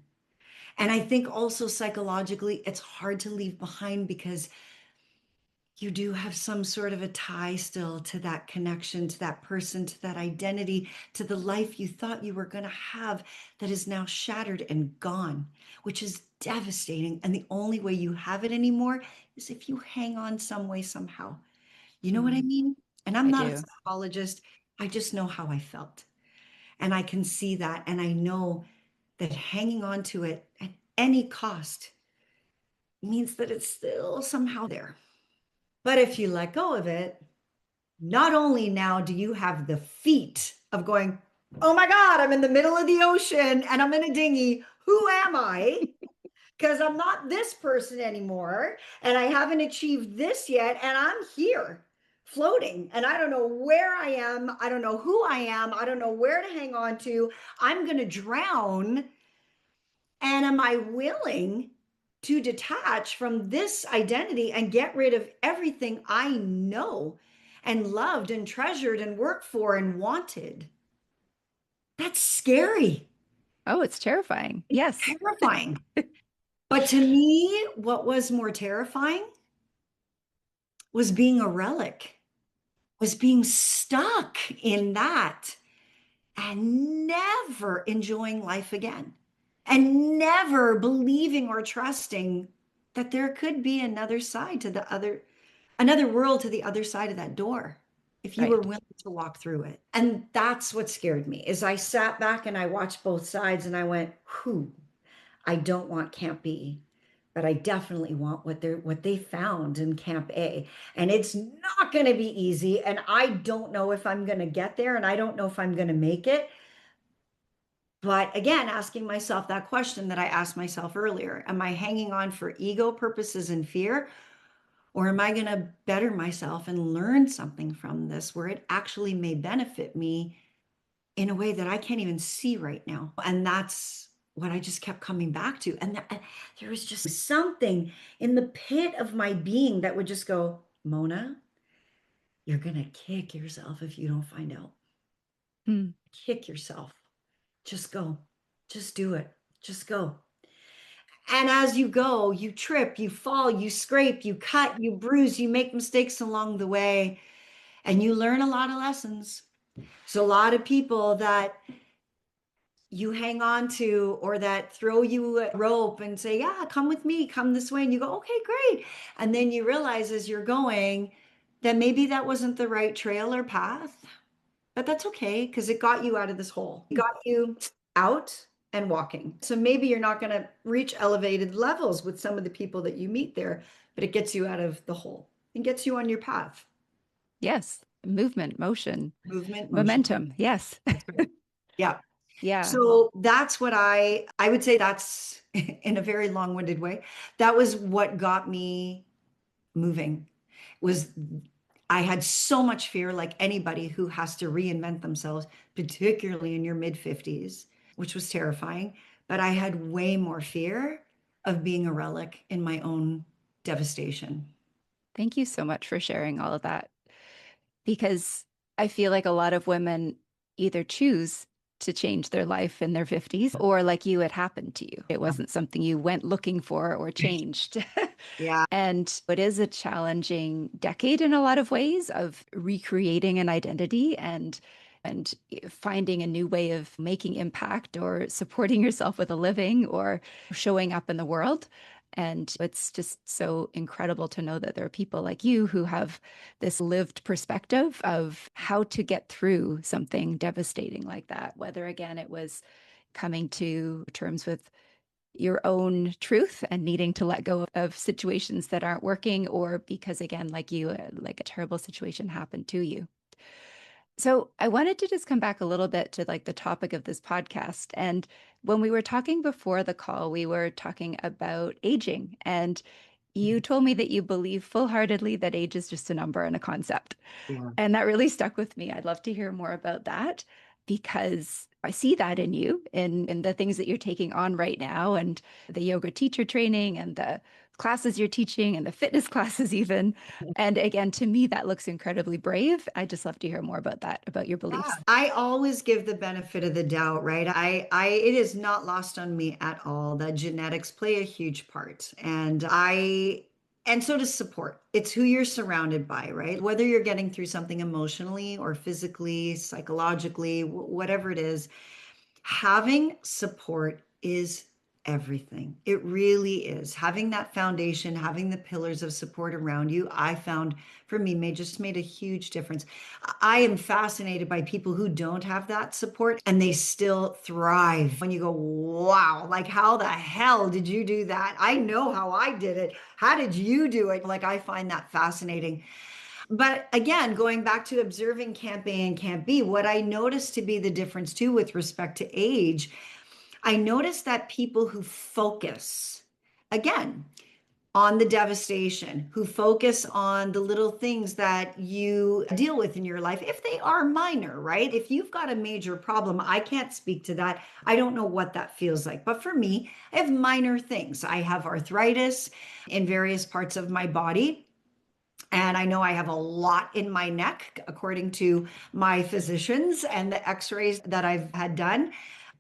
And I think also psychologically, it's hard to leave behind because you do have some sort of a tie still to that connection, to that person, to that identity, to the life you thought you were going to have that is now shattered and gone, which is devastating. And the only way you have it anymore is if you hang on some way, somehow. You know what I Mm, mean? And I'm I not a do. psychologist. I just know how I felt. And I can see that. And I know that hanging on to it at any cost means that it's still somehow there. But if you let go of it, not only now do you have the feat of going, oh my God, I'm in the middle of the ocean and I'm in a dinghy. Who am I? Because I'm not this person anymore. And I haven't achieved this yet. And I'm here floating. And I don't know where I am. I don't know who I am. I don't know where to hang on to. I'm going to drown. And am I willing to detach from this identity and get rid of everything I know and loved and treasured and worked for and wanted? That's scary. Oh, it's terrifying. It's Yes. terrifying. But to me, what was more terrifying was being a relic, was being stuck in that and never enjoying life again and never believing or trusting that there could be another side to another world to the other side of that door if you were Right. willing to walk through it. And that's what scared me is I sat back and I watched both sides and I went, whew, I don't want Camp B, but I definitely want what they found in Camp A. And it's not going to be easy. And I don't know if I'm going to get there, and I don't know if I'm going to make it. But again, asking myself that question that I asked myself earlier, am I hanging on for ego purposes and fear? Or am I going to better myself and learn something from this where it actually may benefit me in a way that I can't even see right now? And that's what I just kept coming back to. And there was just something in the pit of my being that would just go, Mona, you're going to kick yourself if you don't find out. Mm. Kick yourself. Just go. Just do it. Just go. And as you go, you trip, you fall, you scrape, you cut, you bruise, you make mistakes along the way, and you learn a lot of lessons. So, a lot of people that you hang on to or that throw you a rope and say, yeah, come with me, come this way. And you go, okay, great. And then you realize as you're going that maybe that wasn't the right trail or path, but that's okay because it got you out of this hole. It got you out and walking. So maybe you're not going to reach elevated levels with some of the people that you meet there, but it gets you out of the hole and gets you on your path. Yes. Movement, motion, Movement, motion. momentum. Yes. That's right. Yeah. Yeah. So that's what I would say that's in a very long-winded way. That was what got me moving was I had so much fear, like anybody who has to reinvent themselves, particularly in your mid 50s, which was terrifying. But I had way more fear of being a relic in my own devastation. Thank you so much for sharing all of that, because I feel like a lot of women either choose to change their life in their 50s, or like you, it happened to you. It wasn't something you went looking for or changed. Yeah. And it is a challenging decade in a lot of ways of recreating an identity and finding a new way of making impact or supporting yourself with a living or showing up in the world. And it's just so incredible to know that there are people like you who have this lived perspective of how to get through something devastating like that, whether again it was coming to terms with your own truth and needing to let go of situations that aren't working, or because again like you, like a terrible situation happened to you. So I wanted to just come back a little bit to like the topic of this podcast. And when we were talking before the call, we were talking about aging. And you told me that you believe full-heartedly that age is just a number and a concept. Yeah. And that really stuck with me. I'd love to hear more about that because I see that in you, in the things that you're taking on right now, and the yoga teacher training and the classes you're teaching and the fitness classes even. And again, to me, that looks incredibly brave. I just love to hear more about that, about your Yeah. beliefs. I always give the benefit of the doubt, right? It is not lost on me at all that genetics play a huge part. And so does support. It's who you're surrounded by, right? Whether you're getting through something emotionally or physically, psychologically, whatever it is, having support is everything. It really is. Having that foundation, having the pillars of support around you, I found for me made a huge difference. I am fascinated by people who don't have that support and they still thrive. When you go, wow, like how the hell did you do that? I know how I did it. How did you do it? Like I find that fascinating. But again, going back to observing can't A and can't be, what I noticed to be the difference too with respect to age, I noticed that people who focus, again, on the devastation, who focus on the little things that you deal with in your life, if they are minor, right? If you've got a major problem, I can't speak to that. I don't know what that feels like. But for me, I have minor things. I have arthritis in various parts of my body. And I know I have a lot in my neck, according to my physicians and the x rays that I've had done.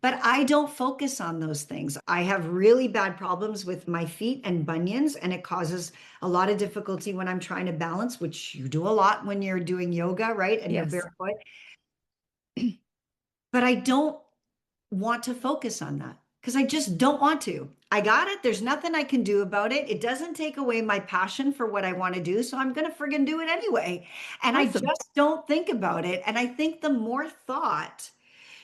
But I don't focus on those things. I have really bad problems with my feet and bunions, and it causes a lot of difficulty when I'm trying to balance, which you do a lot when you're doing yoga, right? And you're Yes. barefoot. But I don't want to focus on that because I just don't want to. I got it. There's nothing I can do about it. It doesn't take away my passion for what I want to do. So I'm going to friggin' do it anyway. And I Awesome. just don't think about it. And I think the more thought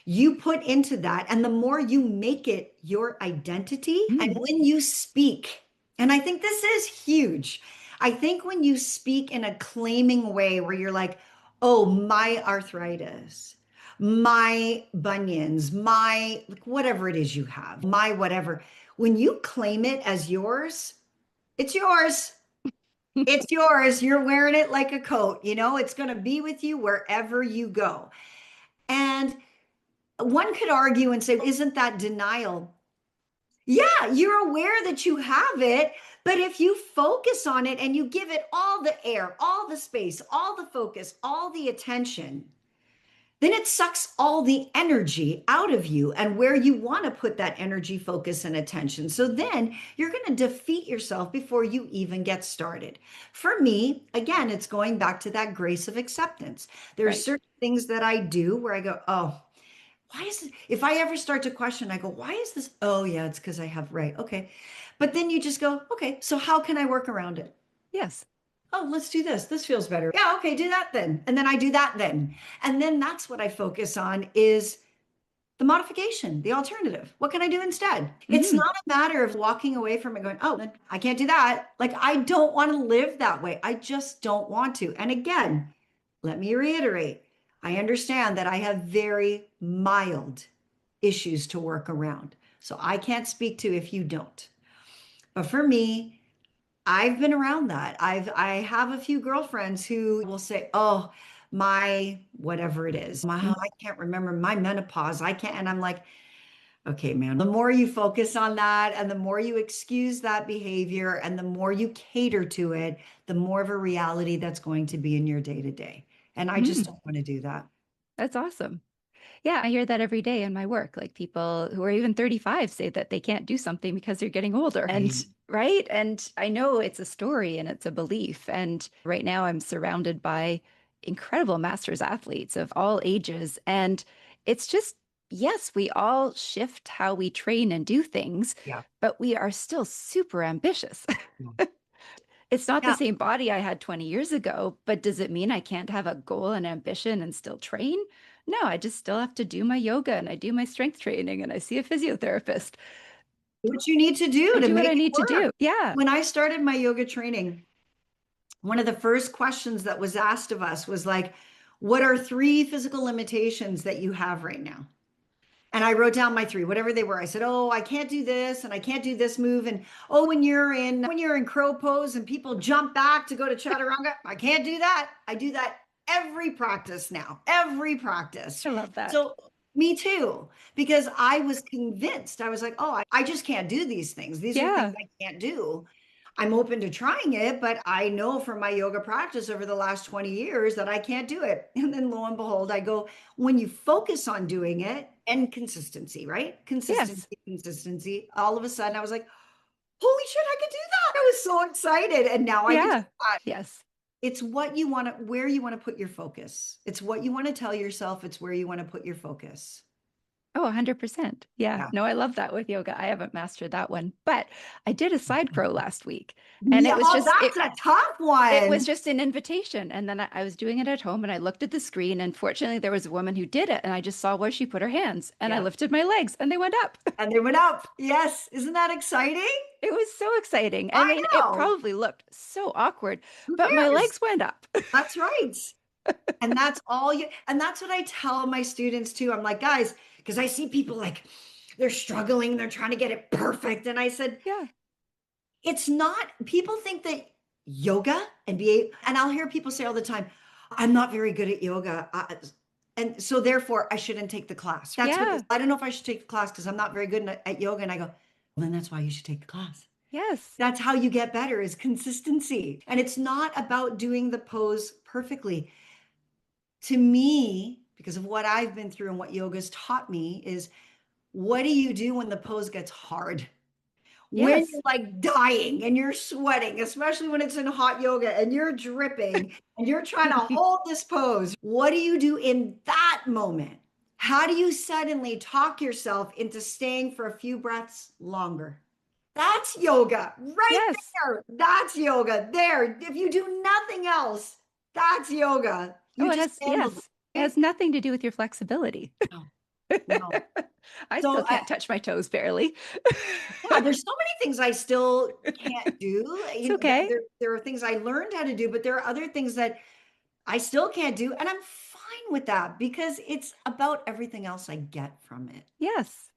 you put into that and the more you make it your identity and Mm, when you speak, and I think this is huge. I think when you speak in a claiming way where you're like, oh, my arthritis, my bunions, my whatever it is you have, my whatever, when you claim it as yours, it's yours. It's yours. You're wearing it like a coat, it's going to be with you wherever you go. And one could argue and say, isn't that denial? Yeah, you're aware that you have it, but if you focus on it and you give it all the air, all the space, all the focus, all the attention, then it sucks all the energy out of you and where you want to put that energy, focus, and attention. So then you're going to defeat yourself before you even get started. For me, again, it's going back to that grace of acceptance. There's right. certain things that I do where I go, oh, why is it? If I ever start to question, I go, why is this? Oh, yeah, it's because I have, right. Okay. But then you just go, okay, so how can I work around it? Yes. Oh, let's do this. This feels better. Yeah, okay, do that then. And then I do that then. And then that's what I focus on is the modification, the alternative. What can I do instead? It's Hmm. not a matter of walking away from it going, oh, I can't do that. Like I don't want to live that way. I just don't want to. And again, let me reiterate, I understand that I have very mild issues to work around. So I can't speak to if you don't. But for me, I've been around that. I have a few girlfriends who will say, "Oh, my whatever it is, my I can't remember my menopause. I can't." And I'm like, "Okay, man, the more you focus on that and the more you excuse that behavior and the more you cater to it, the more of a reality that's going to be in your day to day." And I just Mm, don't want to do that. that's awesome. Yeah, I hear that every day in my work. Like people who are even 35 say that they can't do something because they're getting older. Right. And right. And I know it's a story and it's a belief. And right now I'm surrounded by incredible masters athletes of all ages. And it's just, yes, we all shift how we train and do things, Yeah. but we are still super ambitious. It's not the Yeah. same body I had 20 years ago, but does it mean I can't have a goal and ambition and still train? No, I just still have to do my yoga and I do my strength training and I see a physiotherapist. What you need to do I to do what make I it need to work. do. Yeah. When I started my yoga training, one of the first questions that was asked of us was like, what are three physical limitations that you have right now? And I wrote down my three, whatever they were. I said, "Oh, I can't do this and I can't do this move." And oh, when you're in crow pose and people jump back to go to chaturanga, I can't do that. I do that every practice now. Every practice. I love that. So me too, because I was convinced. I was like, "Oh, I just can't do these things. These are things Yeah. I can't do." I'm open to trying it, but I know from my yoga practice over the last 20 years that I can't do it. And then lo and behold, I go, when you focus on doing it and consistency, right? Yes. Consistency, consistency. All of a sudden, I was like, holy shit, I could do that. I was so excited. And now I can do Yeah. that. Yes. It's what you want to, where you want to put your focus. It's what you want to tell yourself. It's where you want to put your focus. Oh, 100%. Yeah. Yeah. No, I love that with yoga. I haven't mastered that one, but I did a side crow last week and Yeah. Oh, that's a tough it was one. just an invitation. And then I was doing it at home and I looked at the screen. And fortunately, there was a woman who did it. And I just saw where she put her hands and I Yeah. lifted my legs and they went up. And they went up. Yes. Isn't that exciting? It was so exciting. I I mean, it know. probably looked so awkward, Who but my cares? legs went up. That's right. And that's all you, and that's what I tell my students too. I'm like, guys, because I see people like they're struggling, they're trying to get it perfect. And I said, Yeah. it's not, people think that yoga and be, and I'll hear people say all the time, I'm not very good at yoga. And so therefore I shouldn't take the class. That's what, Yeah. I don't know if I should take the class because I'm not very good at yoga. And I go, well, then that's why you should take the class. Yes. That's how you get better is consistency. And it's not about doing the pose perfectly. To me, because of what I've been through and what yoga's taught me, is what do you do when the pose gets hard? When you're Yes. like dying and you're sweating, especially when it's in hot yoga and you're dripping and you're trying to hold this pose. What do you do in that moment? How do you suddenly talk yourself into staying for a few breaths longer? That's yoga right Yes. there. That's yoga there. If you do nothing else, that's yoga. Oh, You it just has, handled yes. It it. has nothing to do with your flexibility. No, no. I So still can't touch my toes barely. yeah, there's so many things I still can't do. It's You know, okay. there are things I learned how to do, but there are other things that I still can't do, and I'm fine with that because it's about everything else I get from it. Yes.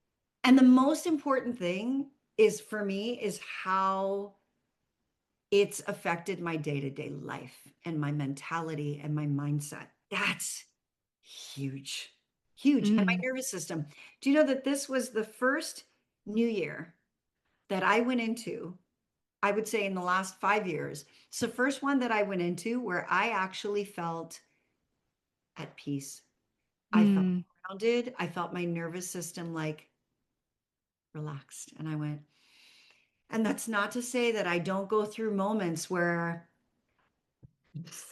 And the most important thing is for me is how it's affected my day-to-day life and my mentality and my mindset. That's huge, huge. And my Mm. nervous system. Do you know that this was the first new year that I went into, I would say in the last 5 years? It's the first one that I went into where I actually felt at peace. I felt Mm. grounded. I felt my nervous system like relaxed. And I went, and that's not to say that I don't go through moments where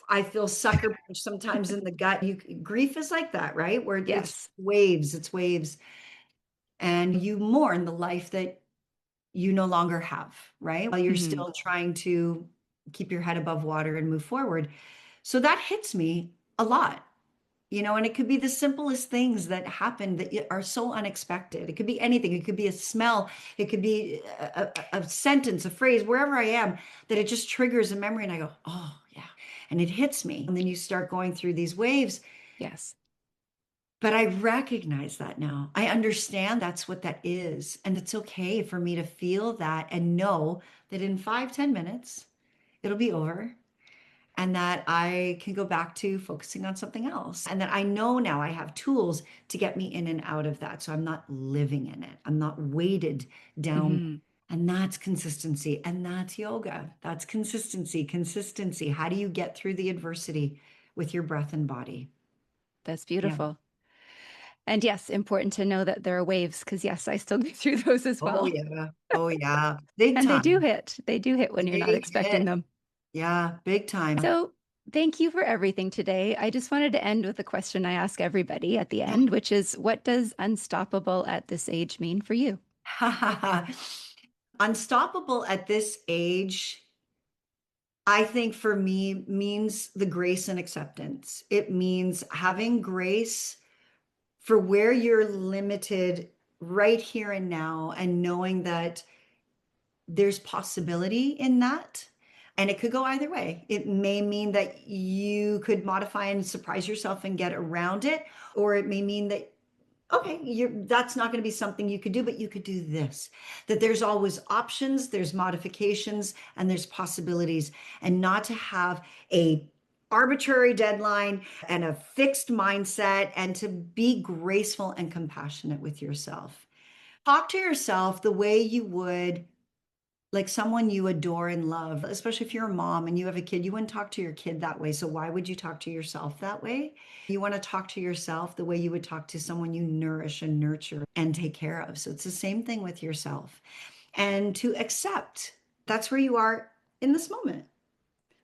I feel sucker punch sometimes in the gut. Grief is like that, right? Where Yes. it's waves, and you mourn the life that you no longer have, right? While you're Hmm. still trying to keep your head above water and move forward. So that hits me a lot, and it could be the simplest things that happen that are so unexpected. It could be anything. It could be a smell. It could be a sentence, a phrase, wherever I am, that it just triggers a memory. And I go, oh, yeah. And it hits me. And then you start going through these waves. Yes. But I recognize that now. I understand that's what that is. And it's okay for me to feel that and know that in 5, 10 minutes, it'll be over and that I can go back to focusing on something else. And that I know now I have tools to get me in and out of that. So I'm not living in it, I'm not weighted down. Hmm. And that's consistency. And that's yoga. That's consistency. Consistency. How do you get through the adversity with your breath and body? That's Yeah. beautiful. And yes, important to know that there are waves because, yes, I still go through those as Oh, well. yeah. Oh, yeah. Big And they do time. hit. They do hit when you're not Big expecting hit. them. Yeah, big time. So, thank you for everything today. I just wanted to end with a question I ask everybody at the Yeah. end, which is what does unstoppable at this age mean for you? Unstoppable at this age, I think for me means the grace and acceptance. It means having grace for where you're limited right here and now, and knowing that there's possibility in that. And it could go either way. It may mean that you could modify and surprise yourself and get around it, or it may mean that okay, that's not going to be something you could do, but you could do this. That there's always options, there's modifications, and there's possibilities, and not to have a arbitrary deadline and a fixed mindset, and to be graceful and compassionate with yourself. Talk to yourself the way you would like someone you adore and love, especially if you're a mom and you have a kid, you wouldn't talk to your kid that way. So why would you talk to yourself that way? You want to talk to yourself the way you would talk to someone you nourish and nurture and take care of. So it's the same thing with yourself. And to accept that's where you are in this moment.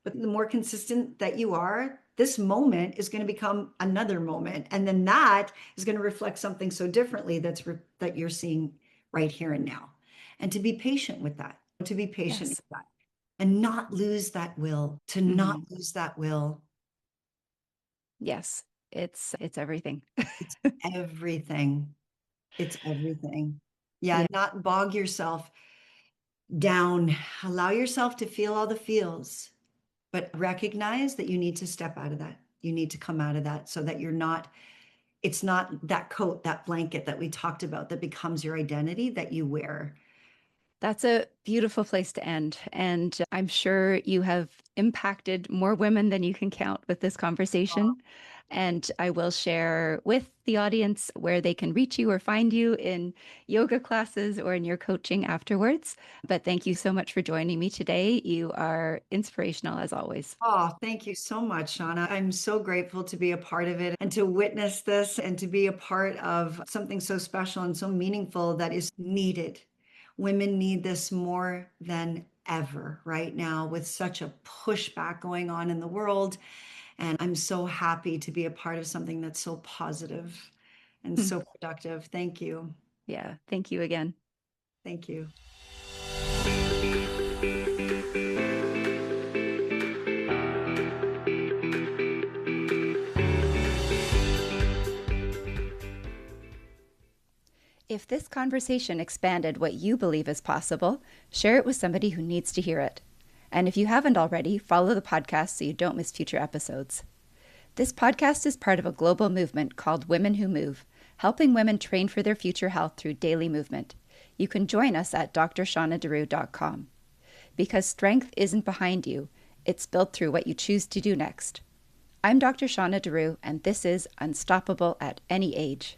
But the more consistent that you are, this moment is going to become another moment. And then that is going to reflect something so differently that you're seeing right here and now. And to be patient with that, to be patient Yes. with that and not lose that will, to not Hmm. lose that will. Yes. It's everything. It's everything. It's everything. Yeah, Yeah. not bog yourself down. Allow yourself to feel all the feels, but recognize that you need to step out of that. You need to come out of that so that it's not that coat, that blanket that we talked about that becomes your identity that you wear. That's a beautiful place to end. And I'm sure you have impacted more women than you can count with this conversation. And I will share with the audience where they can reach you or find you in yoga classes or in your coaching afterwards. But thank you so much for joining me today. You are inspirational as always. Oh, thank you so much, Shawna. I'm so grateful to be a part of it and to witness this and to be a part of something so special and so meaningful that is needed. Women need this more than ever right now with such a pushback going on in the world. And I'm so happy to be a part of something that's so positive and Hmm. so productive. Thank you. Yeah. Thank you again. Thank you. If this conversation expanded what you believe is possible, share it with somebody who needs to hear it. And if you haven't already, follow the podcast so you don't miss future episodes. This podcast is part of a global movement called Women Who Move, helping women train for their future health through daily movement. You can join us at drshawnadarou.com. Because strength isn't behind you, it's built through what you choose to do next. I'm Dr. Shawna Darou, and this is Unstoppable at Any Age.